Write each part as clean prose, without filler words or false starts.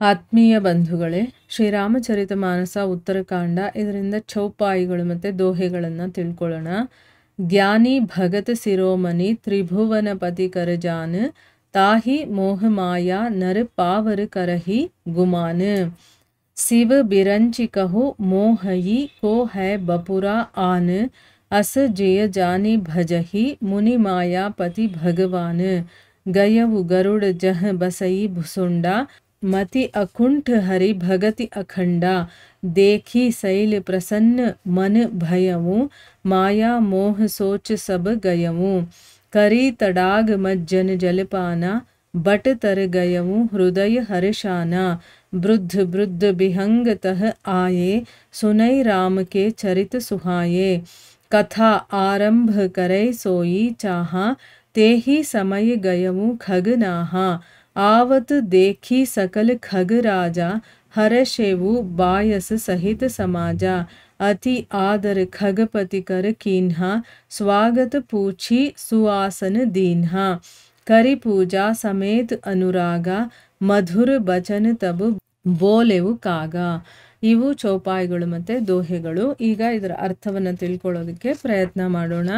ಆತ್ಮೀಯ ಬಂಧುಗಳೇ, ಶ್ರೀರಾಮಚರಿತಮಾನಸ ಉತ್ತರಕಾಂಡ ಇದರಿಂದ ಚೌಪಾಯಿಗಳು ಮತ್ತು ದೋಹೆಗಳನ್ನು ತಿಳ್ಕೊಳ್ಳೋಣ. ಜ್ಞಾನಿ ಭಗತ ಶಿರೋಮಣಿ ತ್ರಿಭುವನಪತಿ ಕರಜಾನ್ ತಾಹಿ ಮೋಹ ಮಾಯಾ ನರ ಪಾವರ करही गुमान शिव बिरंचि कहो मोहई को है बपुरा आन अस जय जानी भजही मुनि माया पति भगवान गयवु गरुड़ जह बसई भुसुंडा मति अकुंठ हरि भगति अखंडा देखी शैल प्रसन्न मन भयमु माया मोह सोच सब गयमु करी तडाग मज्जन जलपाना बट तर गयमु हृदय हर्षाना वृद्ध वृद्ध बिहंग तह आये सुनई राम के चरित सुहाये कथा आरंभ करे सोई चाहा ते ही समय गयमु खगनाहा आवत देखी सकल खग राजा हर्षेवु बायस सहित समाजा अति आदर खगपति कर कीन्हा स्वागत पूछी सुआसन दीन्हा करी पूजा समेत अनुरागा ಮಧುರ ಬಚನ ತಬು ಬೋಲೆವು ಕಾಗ. ಇವು ಚೌಪಾಯಿಗಳು ಮತ್ತು ದೋಹೆಗಳು. ಈಗ ಇದರ ಅರ್ಥವನ್ನು ತಿಳ್ಕೊಳ್ಳೋದಕ್ಕೆ ಪ್ರಯತ್ನ ಮಾಡೋಣ.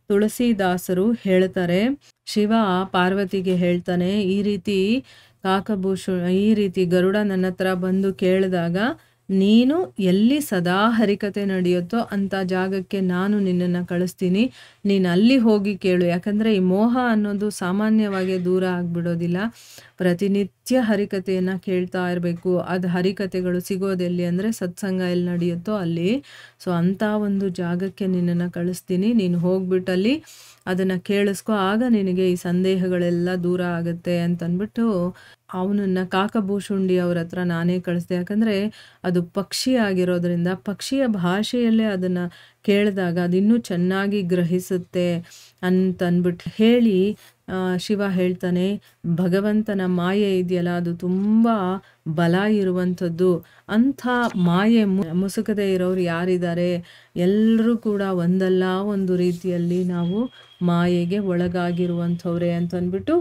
ತುಳಸಿದಾಸರು ಹೇಳ್ತಾರೆ, ಶಿವ ಪಾರ್ವತಿಗೆ ಹೇಳ್ತಾನೆ, ಈ ರೀತಿ ಈ ರೀತಿ ಗರುಡ ನನ್ನ ಹತ್ರ ಬಂದು ಕೇಳಿದಾಗ ನೀನು ಎಲ್ಲಿ ಸದಾ ಹರಿಕತೆ ನಡೆಯುತ್ತೋ ಅಂಥ ಜಾಗಕ್ಕೆ ನಾನು ನಿನ್ನನ್ನು ಕಳಿಸ್ತೀನಿ, ನೀನು ಅಲ್ಲಿ ಹೋಗಿ ಕೇಳು. ಯಾಕಂದರೆ ಈ ಮೋಹ ಅನ್ನೋದು ಸಾಮಾನ್ಯವಾಗಿ ದೂರ ಆಗಿಬಿಡೋದಿಲ್ಲ. ಪ್ರತಿನಿತ್ಯ ಹರಿಕತೆಯನ್ನು ಕೇಳ್ತಾ ಇರಬೇಕು. ಅದು ಹರಿಕತೆಗಳು ಸಿಗೋದೆಲ್ಲಿ ಅಂದರೆ ಸತ್ಸಂಗ ಎಲ್ಲಿ ನಡೆಯುತ್ತೋ ಅಲ್ಲಿ. ಸೊ ಅಂಥ ಒಂದು ಜಾಗಕ್ಕೆ ನಿನ್ನನ್ನು ಕಳಿಸ್ತೀನಿ, ನೀನು ಹೋಗ್ಬಿಟ್ಟಲ್ಲಿ ಅದನ್ನು ಕೇಳಿಸ್ಕೊ, ಆಗ ನಿನಗೆ ಈ ಸಂದೇಹಗಳೆಲ್ಲ ದೂರ ಆಗುತ್ತೆ ಅಂತಂದ್ಬಿಟ್ಟು ಅವನನ್ನು ಕಾಕಭೂಷುಂಡಿ ಅವ್ರ ಹತ್ರ ನಾನೇ ಕಳಿಸ್ದೆ. ಯಾಕಂದರೆ ಅದು ಪಕ್ಷಿ ಆಗಿರೋದ್ರಿಂದ ಪಕ್ಷಿಯ ಭಾಷೆಯಲ್ಲೇ ಅದನ್ನು ಕೇಳಿದಾಗ ಅದಿನ್ನೂ ಚೆನ್ನಾಗಿ ಗ್ರಹಿಸುತ್ತೆ ಅಂತಂದ್ಬಿಟ್ಟು ಹೇಳಿ ಶಿವ ಹೇಳ್ತಾನೆ, ಭಗವಂತನ ಮಾಯೆ ಇದೆಯಲ್ಲ ಅದು ತುಂಬ ಬಲ ಇರುವಂಥದ್ದು. ಅಂಥ ಮಾಯೆ ಮುಸುಕದೇ ಇರೋರು ಯಾರಿದ್ದಾರೆ? ಎಲ್ಲರೂ ಕೂಡ ಒಂದಲ್ಲ ಒಂದು ರೀತಿಯಲ್ಲಿ ನಾವು ಮಾಯೆಗೆ ಒಳಗಾಗಿರುವಂಥವ್ರೆ ಅಂತಂದ್ಬಿಟ್ಟು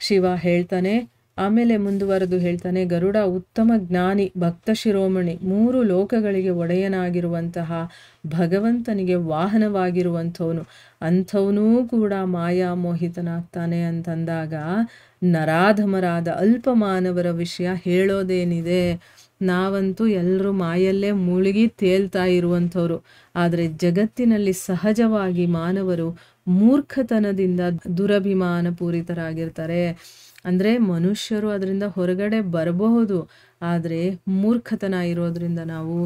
ಶಿವ ಹೇಳ್ತಾನೆ. ಆಮೇಲೆ ಮುಂದುವರೆದು ಹೇಳ್ತಾನೆ, ಗರುಡ ಉತ್ತಮ ಜ್ಞಾನಿ ಭಕ್ತ ಶಿರೋಮಣಿ, 3 ಲೋಕಗಳಿಗೆ ಒಡೆಯನಾಗಿರುವಂತಹ ಭಗವಂತನಿಗೆ ವಾಹನವಾಗಿರುವಂಥವನು, ಅಂಥವನೂ ಕೂಡ ಮಾಯಾ ಮೋಹಿತನಾಗ್ತಾನೆ ಅಂತಂದಾಗ ನರಾಧಮರಾದ ಅಲ್ಪ ಮಾನವರ ವಿಷಯ ಹೇಳೋದೇನಿದೆ. ನಾವಂತೂ ಎಲ್ಲರೂ ಮಾಯಲ್ಲೇ ಮುಳುಗಿ ತೇಲ್ತಾ ಇರುವಂಥವ್ರು. ಆದರೆ ಜಗತ್ತಿನಲ್ಲಿ ಸಹಜವಾಗಿ ಮಾನವರು ಮೂರ್ಖತನದಿಂದ ದುರಭಿಮಾನ ಪೂರಿತರಾಗಿರ್ತಾರೆ. ಅಂದರೆ ಮನುಷ್ಯರು ಅದರಿಂದ ಹೊರಗಡೆ ಬರಬಹುದು, ಆದರೆ ಮೂರ್ಖತನ ಇರೋದ್ರಿಂದ ನಾವು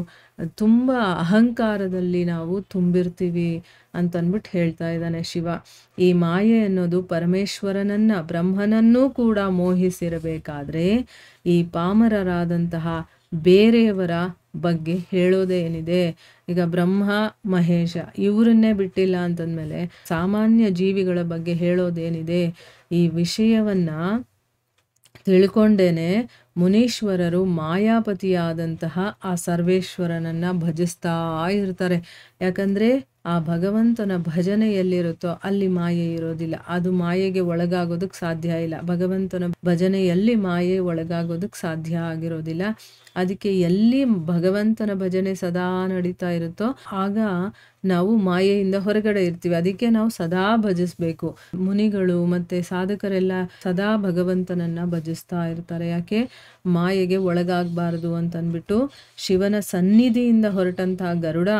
ತುಂಬ ಅಹಂಕಾರದಲ್ಲಿ ನಾವು ತುಂಬಿರ್ತೀವಿ ಅಂತಂದ್ಬಿಟ್ಟು ಹೇಳ್ತಾ ಇದ್ದಾನೆ ಶಿವ. ಈ ಮಾಯೆ ಅನ್ನೋದು ಪರಮೇಶ್ವರನನ್ನು ಬ್ರಹ್ಮನನ್ನೂ ಕೂಡ ಮೋಹಿಸಿರಬೇಕಾದ್ರೆ ಈ ಪಾಮರರಾದಂತಹ ಬೇರೆಯವರ ಬಗ್ಗೆ ಹೇಳೋದೇನಿದೆ? ಈಗ ಬ್ರಹ್ಮ ಮಹೇಶ ಇವರನ್ನೇ ಬಿಟ್ಟಿಲ್ಲ ಅಂತಂದಮೇಲೆ ಸಾಮಾನ್ಯ ಜೀವಿಗಳ ಬಗ್ಗೆ ಹೇಳೋದೇನಿದೆ? ಈ ವಿಷಯವನ್ನು ತಿಳ್ಕೊಂಡೇನೆ ಮುನೀಶ್ವರರು ಮಾಯಾಪತಿಯಾದಂತಹ ಆ ಸರ್ವೇಶ್ವರನನ್ನು ಭಜಿಸ್ತಾ ಇರ್ತಾರೆ. ಯಾಕಂದರೆ ಆ ಭಗವಂತನ ಭಜನೆ ಎಲ್ಲಿರುತ್ತೋ ಅಲ್ಲಿ ಮಾಯೆ ಇರೋದಿಲ್ಲ, ಅದು ಮಾಯೆಗೆ ಒಳಗಾಗೋದಕ್ಕೆ ಸಾಧ್ಯ ಇಲ್ಲ. ಭಗವಂತನ ಭಜನೆಯಲ್ಲಿ ಮಾಯೆ ಒಳಗಾಗೋದಕ್ಕೆ ಸಾಧ್ಯ ಆಗಿರೋದಿಲ್ಲ. ಅದಕ್ಕೆ ಎಲ್ಲಿ ಭಗವಂತನ ಭಜನೆ ಸದಾ ನಡೀತಾ ಇರುತ್ತೋ ಆಗ ನಾವು ಮಾಯೆಯಿಂದ ಹೊರಗಡೆ ಇರ್ತೀವಿ. ಅದಕ್ಕೆ ನಾವು ಸದಾ ಭಜಿಸ್ಬೇಕು. ಮುನಿಗಳು ಮತ್ತು ಸಾಧಕರೆಲ್ಲ ಸದಾ ಭಗವಂತನನ್ನು ಭಜಿಸ್ತಾ ಇರ್ತಾರೆ. ಯಾಕೆ? ಮಾಯೆಗೆ ಒಳಗಾಗಬಾರ್ದು ಅಂತಂದ್ಬಿಟ್ಟು. ಶಿವನ ಸನ್ನಿಧಿಯಿಂದ ಹೊರಟಂತಹ ಗರುಡ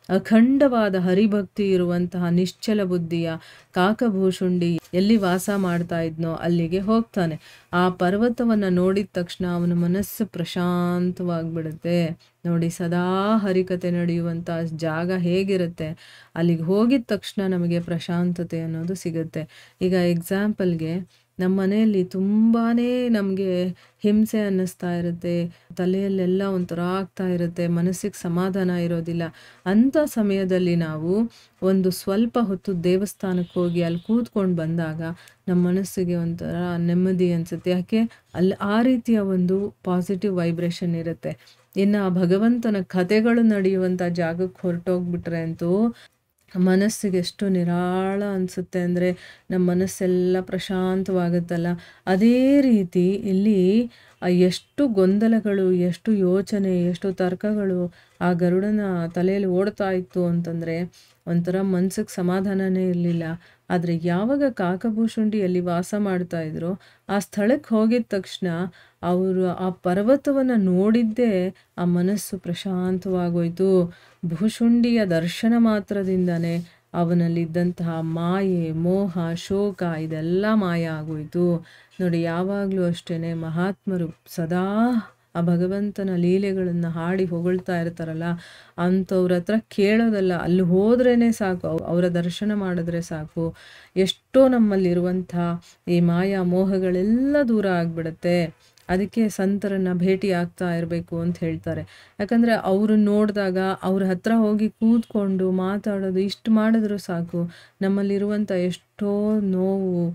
ಅಖಂಡವಾದ ಹರಿಭಕ್ತಿ ಇರುವಂತಹ ನಿಶ್ಚಲ ಬುದ್ಧಿಯ ಕಾಕಭೂಷುಂಡಿ ಎಲ್ಲಿ ವಾಸ ಮಾಡ್ತಾ ಇದ್ನೋ ಅಲ್ಲಿಗೆ ಹೋಗ್ತಾನೆ. ಆ ಪರ್ವತವನ್ನು ನೋಡಿದ ತಕ್ಷಣ ಅವನ ಮನಸ್ಸು ಪ್ರಶಾಂತವಾಗಿಬಿಡುತ್ತೆ. ನೋಡಿ, ಸದಾ ಹರಿಕತೆ ನಡೆಯುವಂಥ ಜಾಗ ಹೇಗಿರುತ್ತೆ, ಅಲ್ಲಿಗೆ ಹೋಗಿದ ತಕ್ಷಣ ನಮಗೆ ಪ್ರಶಾಂತತೆ ಅನ್ನೋದು ಸಿಗುತ್ತೆ. ಈಗ ಎಕ್ಸಾಂಪಲ್ಗೆ ನಮ್ಮ ಮನೆಯಲ್ಲಿ ತುಂಬಾ ನಮಗೆ ಹಿಂಸೆ ಅನ್ನಿಸ್ತಾ ಇರುತ್ತೆ, ತಲೆಯಲ್ಲೆಲ್ಲ ಒಂಥರ ಆಗ್ತಾ ಇರುತ್ತೆ, ಮನಸ್ಸಿಗೆ ಸಮಾಧಾನ ಇರೋದಿಲ್ಲ. ಅಂಥ ಸಮಯದಲ್ಲಿ ನಾವು ಒಂದು ಸ್ವಲ್ಪ ಹೊತ್ತು ದೇವಸ್ಥಾನಕ್ಕೆ ಹೋಗಿ ಅಲ್ಲಿ ಕೂತ್ಕೊಂಡು ಬಂದಾಗ ನಮ್ಮ ಮನಸ್ಸಿಗೆ ಒಂಥರ ನೆಮ್ಮದಿ ಅನಿಸುತ್ತೆ. ಯಾಕೆ? ಅಲ್ಲಿ ಆ ರೀತಿಯ ಒಂದು ಪಾಸಿಟಿವ್ ವೈಬ್ರೇಷನ್ ಇರುತ್ತೆ. ಇನ್ನು ಭಗವಂತನ ಕಥೆಗಳು ನಡೆಯುವಂಥ ಜಾಗಕ್ಕೆ ಹೊರಟೋಗ್ಬಿಟ್ರೆ ಅಂತೂ ಮನಸ್ಸಿಗೆ ಎಷ್ಟು ನಿರಾಳ ಅನಿಸುತ್ತೆ ಅಂದರೆ ನಮ್ಮ ಮನಸ್ಸೆಲ್ಲ ಪ್ರಶಾಂತವಾಗುತ್ತಲ್ಲ. ಅದೇ ರೀತಿ ಇಲ್ಲಿ ಎಷ್ಟು ಗೊಂದಲಗಳು, ಎಷ್ಟು ಯೋಚನೆ, ಎಷ್ಟು ತರ್ಕಗಳು ಆ ಗರುಡನ ತಲೆಯಲ್ಲಿ ಓಡ್ತಾ ಇತ್ತು ಅಂತಂದರೆ ಒಂಥರ ಮನ್ಸಿಗೆ ಸಮಾಧಾನನೇ ಇರಲಿಲ್ಲ. ಆದರೆ ಯಾವಾಗ ಕಾಕಭೂಷುಂಡಿ ಅಲ್ಲಿ ವಾಸ ಮಾಡ್ತಾ ಇದ್ರು, ಆ ಸ್ಥಳಕ್ಕೆ ಹೋಗಿದ ತಕ್ಷಣ ಅವರು ಆ ಪರ್ವತವನ್ನು ನೋಡಿದ್ದೇ ಆ ಮನಸ್ಸು ಪ್ರಶಾಂತವಾಗೋಯ್ತು. ಭೂಷುಂಡಿಯ ದರ್ಶನ ಮಾತ್ರದಿಂದನೇ ಅವನಲ್ಲಿದ್ದಂತಹ ಮಾಯೆ, ಮೋಹ, ಶೋಕ ಇದೆಲ್ಲ ಮಾಯ ಆಗೋಯ್ತು. ನೋಡಿ, ಯಾವಾಗಲೂ ಅಷ್ಟೇ ಮಹಾತ್ಮರು ಸದಾ ಆ ಭಗವಂತನ ಲೀಲೆಗಳನ್ನು ಹಾಡಿ ಹೊಗಳ್ತಾ ಇರ್ತಾರಲ್ಲ, ಅಂಥವ್ರ ಹತ್ರ ಕೇಳೋದಲ್ಲ, ಅಲ್ಲಿ ಹೋದ್ರೇ ಸಾಕು, ಅವರ ದರ್ಶನ ಮಾಡಿದ್ರೆ ಸಾಕು, ಎಷ್ಟೋ ನಮ್ಮಲ್ಲಿರುವಂಥ ಈ ಮಾಯಾ ಮೋಹಗಳೆಲ್ಲ ದೂರ ಆಗಿಬಿಡುತ್ತೆ. ಅದಕ್ಕೆ ಸಂತರನ್ನು ಭೇಟಿ ಆಗ್ತಾ ಇರಬೇಕು ಅಂತ ಹೇಳ್ತಾರೆ. ಯಾಕಂದರೆ ಅವ್ರನ್ನ ನೋಡಿದಾಗ ಅವ್ರ ಹತ್ರ ಹೋಗಿ ಕೂತ್ಕೊಂಡು ಮಾತಾಡೋದು ಇಷ್ಟು ಮಾಡಿದ್ರೂ ಸಾಕು, ನಮ್ಮಲ್ಲಿರುವಂಥ ಎಷ್ಟೋ ನೋವು,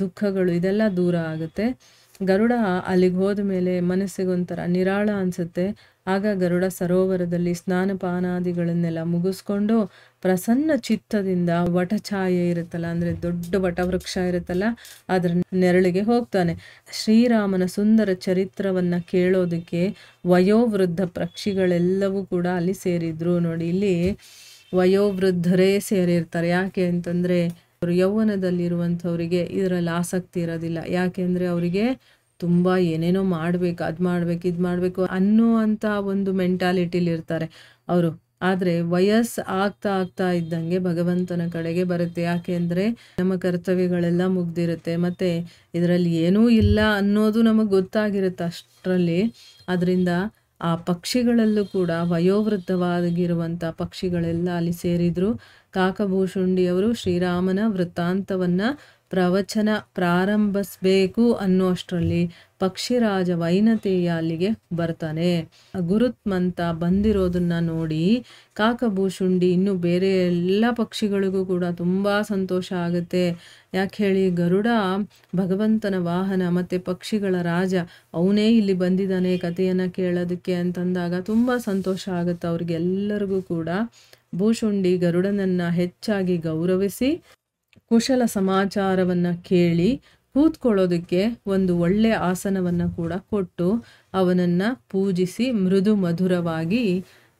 ದುಃಖಗಳು ಇದೆಲ್ಲ ದೂರ ಆಗುತ್ತೆ. ಗರುಡ ಅಲ್ಲಿಗೆ ಹೋದ ಮೇಲೆ ಮನಸ್ಸಿಗೊಂಥರ ನಿರಾಳ ಅನಿಸುತ್ತೆ. ಆಗ ಗರುಡ ಸರೋವರದಲ್ಲಿ ಸ್ನಾನಪಾನಾದಿಗಳನ್ನೆಲ್ಲ ಮುಗಿಸ್ಕೊಂಡು ಪ್ರಸನ್ನ ಚಿತ್ತದಿಂದ ವಟಛಾಯೆ ಇರುತ್ತಲ್ಲ, ಅಂದರೆ ದೊಡ್ಡ ವಟವೃಕ್ಷ ಇರುತ್ತಲ್ಲ, ಅದರ ನೆರಳಿಗೆ ಹೋಗ್ತಾನೆ. ಶ್ರೀರಾಮನ ಸುಂದರ ಚರಿತ್ರವನ್ನು ಕೇಳೋದಕ್ಕೆ ವಯೋವೃದ್ಧ ಪಕ್ಷಿಗಳೆಲ್ಲವೂ ಕೂಡ ಅಲ್ಲಿ ಸೇರಿದ್ರು. ನೋಡಿ, ಇಲ್ಲಿ ವಯೋವೃದ್ಧರೇ ಸೇರಿರ್ತಾರೆ. ಯಾಕೆ ಅಂತಂದರೆ ಅವರು ಯೌವನದಲ್ಲಿರುವಂಥವರಿಗೆ ಇದರಲ್ಲಿ ಆಸಕ್ತಿ ಇರೋದಿಲ್ಲ. ಯಾಕೆಂದರೆ ಅವರಿಗೆ ತುಂಬ ಏನೇನೋ ಮಾಡಬೇಕು, ಅದು ಮಾಡಬೇಕು, ಇದು ಮಾಡಬೇಕು ಅನ್ನುವಂಥ ಒಂದು ಮೆಂಟಾಲಿಟಿಲಿರ್ತಾರೆ ಅವರು. ಆದರೆ ವಯಸ್ಸು ಆಗ್ತಾ ಇದ್ದಂಗೆ ಭಗವಂತನ ಕಡೆಗೆ ಬರುತ್ತೆ. ಯಾಕೆ ಅಂದರೆ ನಮ್ಮ ಕರ್ತವ್ಯಗಳೆಲ್ಲ ಮುಗ್ದಿರುತ್ತೆ, ಮತ್ತು ಇದರಲ್ಲಿ ಏನೂ ಇಲ್ಲ ಅನ್ನೋದು ನಮಗೆ ಗೊತ್ತಾಗಿರುತ್ತೆ ಅಷ್ಟರಲ್ಲಿ. ಅದರಿಂದ ಆ ಪಕ್ಷಿಗಳಲ್ಲೂ ಕೂಡ ವಯೋವೃದ್ಧವಾಗಿರುವಂಥ ಪಕ್ಷಿಗಳೆಲ್ಲ ಅಲ್ಲಿ ಸೇರಿದ್ರು. ಕಾಕಭೂಷುಂಡಿಯವರು ಶ್ರೀರಾಮನ ವೃತ್ತಾಂತವನ್ನು ಪ್ರವಚನ ಪ್ರಾರಂಭಿಸಬೇಕು ಅನ್ನೋಷ್ಟರಲ್ಲಿ ಪಕ್ಷಿರಾಜ ವೈನತೇಯ ಅಲ್ಲಿಗೆ ಬರ್ತಾನೆ. ಗುರುತ್ಮಂತ ಬಂದಿರೋದನ್ನ ನೋಡಿ ಕಾಕಭೂಷುಂಡಿ ಇನ್ನು ಬೇರೆ ಎಲ್ಲ ಪಕ್ಷಿಗಳಿಗೂ ಕೂಡ ತುಂಬ ಸಂತೋಷ ಆಗುತ್ತೆ. ಯಾಕೆ ಹೇಳಿ, ಗರುಡ ಭಗವಂತನ ವಾಹನ ಮತ್ತು ಪಕ್ಷಿಗಳ ರಾಜ, ಅವನೇ ಇಲ್ಲಿ ಬಂದಿದ್ದಾನೆ ಕಥೆಯನ್ನು ಕೇಳೋದಕ್ಕೆ ಅಂತಂದಾಗ ತುಂಬ ಸಂತೋಷ ಆಗುತ್ತೆ ಅವ್ರಿಗೆಲ್ಲರಿಗೂ ಕೂಡ. ಭೂಷುಂಡಿ ಗರುಡನನ್ನು ಹೆಚ್ಚಾಗಿ ಗೌರವಿಸಿ ಕುಶಲ ಸಮಾಚಾರವನ್ನು ಕೇಳಿ ಕೂತ್ಕೊಳ್ಳೋದಕ್ಕೆ ಒಂದು ಒಳ್ಳೆಯ ಆಸನವನ್ನು ಕೂಡ ಕೊಟ್ಟು ಅವನನ್ನು ಪೂಜಿಸಿ ಮೃದು ಮಧುರವಾಗಿ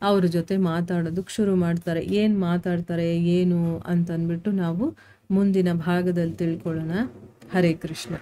ಅವ್ರ ಜೊತೆ ಮಾತಾಡೋದಕ್ಕೆ ಶುರು ಮಾಡ್ತಾರೆ. ಏನು ಮಾತಾಡ್ತಾರೆ ಏನು ಅಂತಂದ್ಬಿಟ್ಟು ನಾವು ಮುಂದಿನ ಭಾಗದಲ್ಲಿ ತಿಳ್ಕೊಳ್ಳೋಣ. ಹರೇ ಕೃಷ್ಣ.